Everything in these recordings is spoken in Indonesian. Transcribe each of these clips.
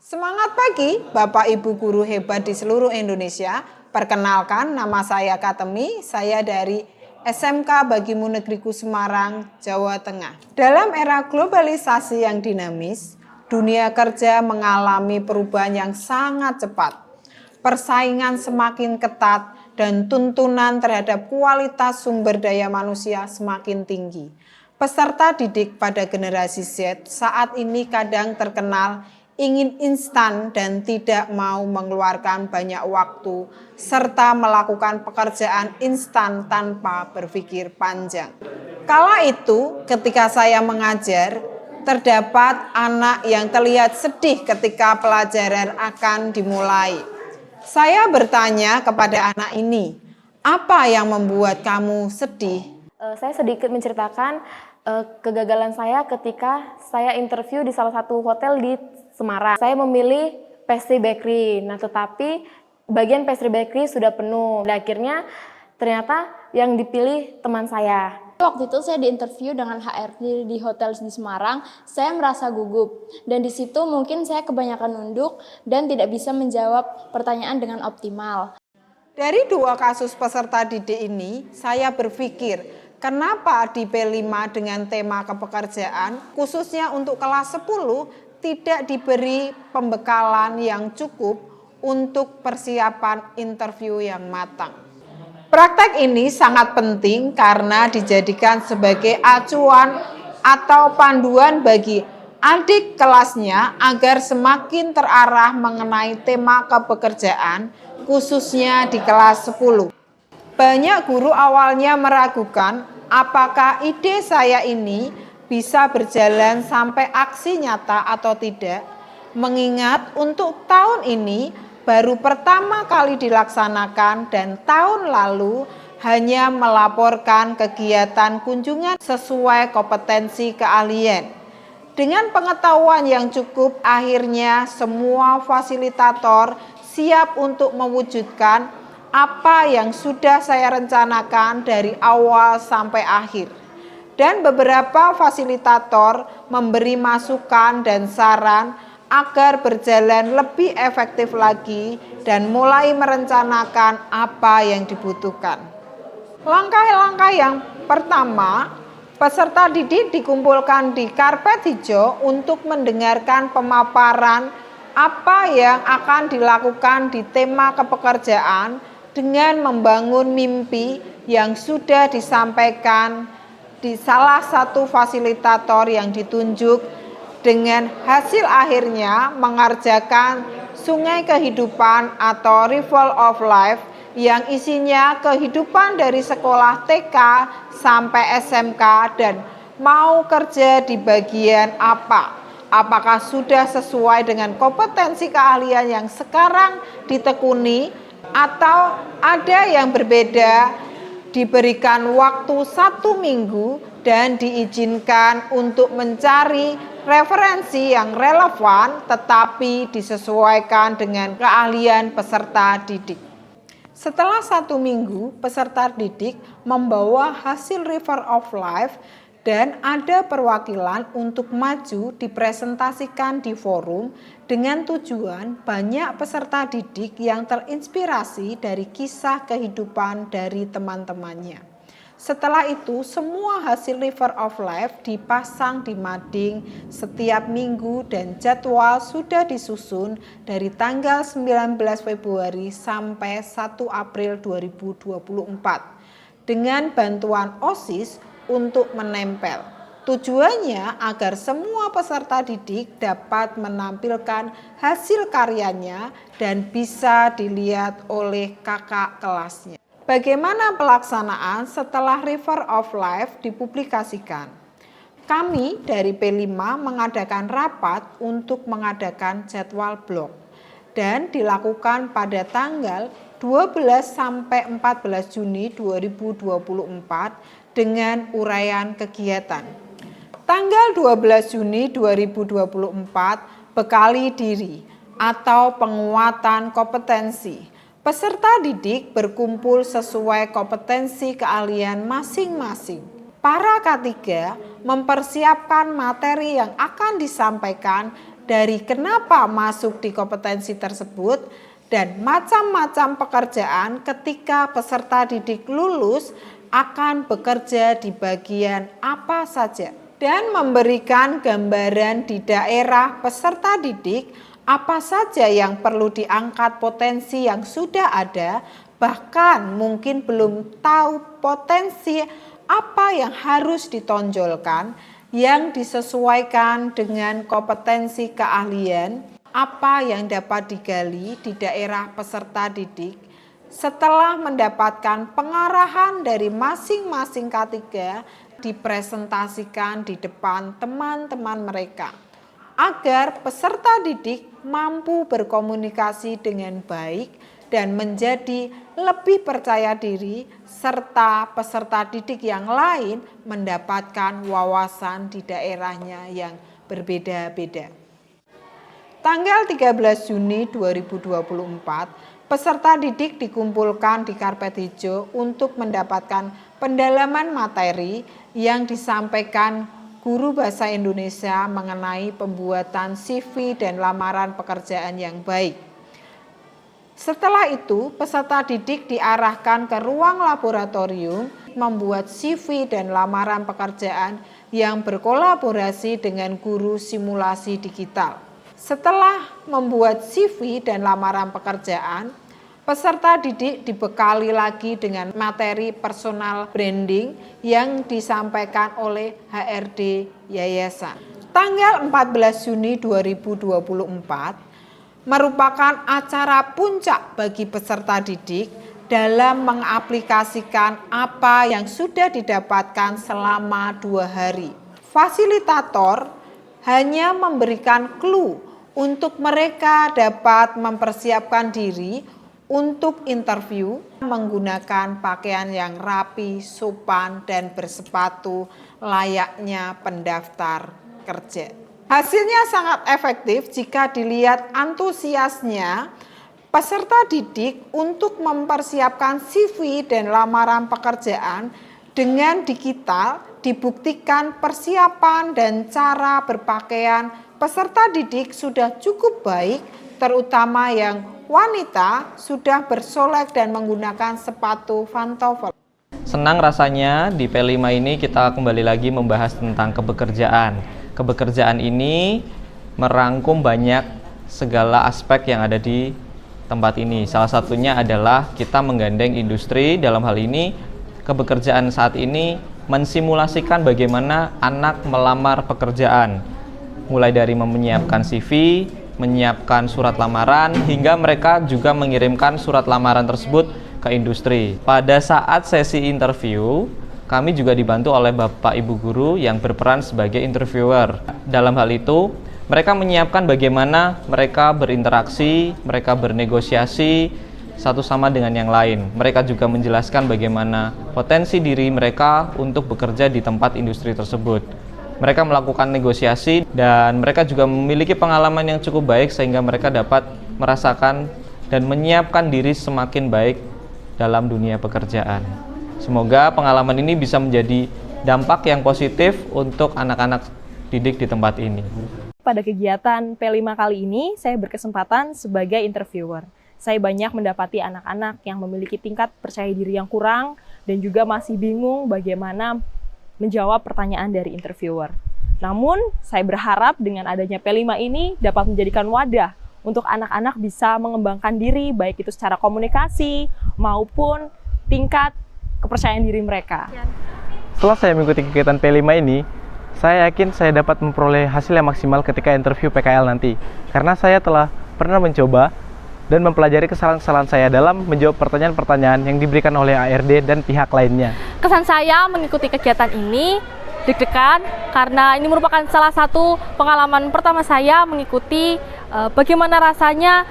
Semangat pagi Bapak Ibu guru hebat di seluruh Indonesia. Perkenalkan, nama saya Katemi, saya dari SMK Bagimu Negeriku Semarang, Jawa Tengah. Dalam era globalisasi yang dinamis, dunia kerja mengalami perubahan yang sangat cepat. Persaingan semakin ketat dan tuntunan terhadap kualitas sumber daya manusia semakin tinggi. Peserta didik pada generasi Z saat ini kadang terkenal ingin instan dan tidak mau mengeluarkan banyak waktu, serta melakukan pekerjaan instan tanpa berpikir panjang. Kala itu, ketika saya mengajar, terdapat anak yang terlihat sedih ketika pelajaran akan dimulai. Saya bertanya kepada anak ini, apa yang membuat kamu sedih? Saya sedikit menceritakan kegagalan saya ketika saya interview di salah satu hotel di Semarang. Saya memilih pastry bakery, tetapi bagian pastry bakery sudah penuh. Dan akhirnya ternyata yang dipilih teman saya. Waktu itu saya diinterview dengan HRD di hotel di Semarang, saya merasa gugup. Dan di situ mungkin saya kebanyakan nunduk dan tidak bisa menjawab pertanyaan dengan optimal. Dari dua kasus peserta didik ini, saya berpikir, kenapa di P5 dengan tema kepekerjaan, khususnya untuk kelas 10, tidak diberi pembekalan yang cukup untuk persiapan interview yang matang. Praktek ini sangat penting karena dijadikan sebagai acuan atau panduan bagi adik kelasnya agar semakin terarah mengenai tema kepekerjaan, khususnya di kelas 10. Banyak guru awalnya meragukan apakah ide saya ini bisa berjalan sampai aksi nyata atau tidak, mengingat untuk tahun ini baru pertama kali dilaksanakan dan tahun lalu hanya melaporkan kegiatan kunjungan sesuai kompetensi keahlian. Dengan pengetahuan yang cukup, akhirnya semua fasilitator siap untuk mewujudkan apa yang sudah saya rencanakan dari awal sampai akhir. Dan beberapa fasilitator memberi masukan dan saran agar berjalan lebih efektif lagi dan mulai merencanakan apa yang dibutuhkan. Langkah-langkah yang pertama, peserta didik dikumpulkan di karpet hijau untuk mendengarkan pemaparan apa yang akan dilakukan di tema kepekerjaan dengan membangun mimpi yang sudah disampaikan di salah satu fasilitator yang ditunjuk, dengan hasil akhirnya mengerjakan sungai kehidupan atau River of Life yang isinya kehidupan dari sekolah TK sampai SMK dan mau kerja di bagian apa. Apakah sudah sesuai dengan kompetensi keahlian yang sekarang ditekuni atau ada yang berbeda, diberikan waktu 1 minggu dan diizinkan untuk mencari referensi yang relevan tetapi disesuaikan dengan keahlian peserta didik. Setelah 1 minggu, peserta didik membawa hasil River of Life dan ada perwakilan untuk maju dipresentasikan di forum dengan tujuan banyak peserta didik yang terinspirasi dari kisah kehidupan dari teman-temannya. Setelah itu, semua hasil River of Life dipasang di mading setiap minggu dan jadwal sudah disusun dari tanggal 19 Februari sampai 1 April 2024 dengan bantuan OSIS untuk menempel. Tujuannya agar semua peserta didik dapat menampilkan hasil karyanya dan bisa dilihat oleh kakak kelasnya. Bagaimana pelaksanaan setelah River of Life dipublikasikan? Kami dari P5 mengadakan rapat untuk mengadakan jadwal blog dan dilakukan pada tanggal 12 sampai 14 Juni 2024 dengan uraian kegiatan. Tanggal 12 Juni 2024, bekali diri atau penguatan kompetensi. Peserta didik berkumpul sesuai kompetensi keahlian masing-masing. Para K3 mempersiapkan materi yang akan disampaikan dari kenapa masuk di kompetensi tersebut dan macam-macam pekerjaan ketika peserta didik lulus akan bekerja di bagian apa saja, dan memberikan gambaran di daerah peserta didik apa saja yang perlu diangkat potensi yang sudah ada, bahkan mungkin belum tahu potensi apa yang harus ditonjolkan yang disesuaikan dengan kompetensi keahlian, apa yang dapat digali di daerah peserta didik setelah mendapatkan pengarahan dari masing-masing K3 dipresentasikan di depan teman-teman mereka agar peserta didik mampu berkomunikasi dengan baik dan menjadi lebih percaya diri, serta peserta didik yang lain mendapatkan wawasan di daerahnya yang berbeda-beda. Tanggal 13 Juni 2024, peserta didik dikumpulkan di karpet hijau untuk mendapatkan pendalaman materi yang disampaikan guru bahasa Indonesia mengenai pembuatan CV dan lamaran pekerjaan yang baik. Setelah itu, peserta didik diarahkan ke ruang laboratorium membuat CV dan lamaran pekerjaan yang berkolaborasi dengan guru simulasi digital. Setelah membuat CV dan lamaran pekerjaan, peserta didik dibekali lagi dengan materi personal branding yang disampaikan oleh HRD Yayasan. Tanggal 14 Juni 2024 merupakan acara puncak bagi peserta didik dalam mengaplikasikan apa yang sudah didapatkan selama 2 hari. Fasilitator hanya memberikan clue untuk mereka dapat mempersiapkan diri untuk interview menggunakan pakaian yang rapi, sopan, dan bersepatu layaknya pendaftar kerja. Hasilnya sangat efektif jika dilihat antusiasnya peserta didik untuk mempersiapkan CV dan lamaran pekerjaan dengan digital. Dibuktikan persiapan dan cara berpakaian peserta didik sudah cukup baik, terutama yang wanita sudah bersolek dan menggunakan sepatu pantofel. Senang rasanya di P5 ini kita kembali lagi membahas tentang kepekerjaan. Kepekerjaan ini merangkum banyak segala aspek yang ada di tempat ini. Salah satunya adalah kita menggandeng industri, dalam hal ini kepekerjaan saat ini mensimulasikan bagaimana anak melamar pekerjaan. Mulai dari menyiapkan CV, menyiapkan surat lamaran, hingga mereka juga mengirimkan surat lamaran tersebut ke industri. Pada saat sesi interview, kami juga dibantu oleh Bapak Ibu Guru yang berperan sebagai interviewer. Dalam hal itu, mereka menyiapkan bagaimana mereka berinteraksi, mereka bernegosiasi satu sama dengan yang lain. Mereka juga menjelaskan bagaimana potensi diri mereka untuk bekerja di tempat industri tersebut. Mereka melakukan negosiasi dan mereka juga memiliki pengalaman yang cukup baik sehingga mereka dapat merasakan dan menyiapkan diri semakin baik dalam dunia pekerjaan. Semoga pengalaman ini bisa menjadi dampak yang positif untuk anak-anak didik di tempat ini. Pada kegiatan P5 kali ini, saya berkesempatan sebagai interviewer. Saya banyak mendapati anak-anak yang memiliki tingkat percaya diri yang kurang dan juga masih bingung bagaimana menjawab pertanyaan dari interviewer. Namun, saya berharap dengan adanya P5 ini dapat menjadikan wadah untuk anak-anak bisa mengembangkan diri, baik itu secara komunikasi maupun tingkat kepercayaan diri mereka. Setelah saya mengikuti kegiatan P5 ini, saya yakin saya dapat memperoleh hasil yang maksimal ketika interview PKL nanti. Karena saya telah pernah mencoba dan mempelajari kesalahan-kesalahan saya dalam menjawab pertanyaan-pertanyaan yang diberikan oleh ARD dan pihak lainnya. Kesan saya mengikuti kegiatan ini deg-degan karena ini merupakan salah satu pengalaman pertama saya mengikuti bagaimana rasanya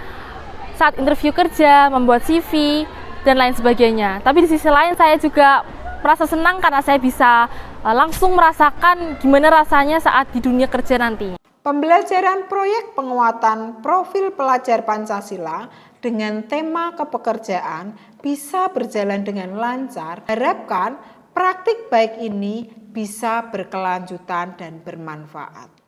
saat interview kerja, membuat CV, dan lain sebagainya. Tapi di sisi lain saya juga merasa senang karena saya bisa langsung merasakan gimana rasanya saat di dunia kerja nanti. Pembelajaran proyek penguatan profil pelajar Pancasila dengan tema kepekerjaan bisa berjalan dengan lancar. Harapkan praktik baik ini bisa berkelanjutan dan bermanfaat.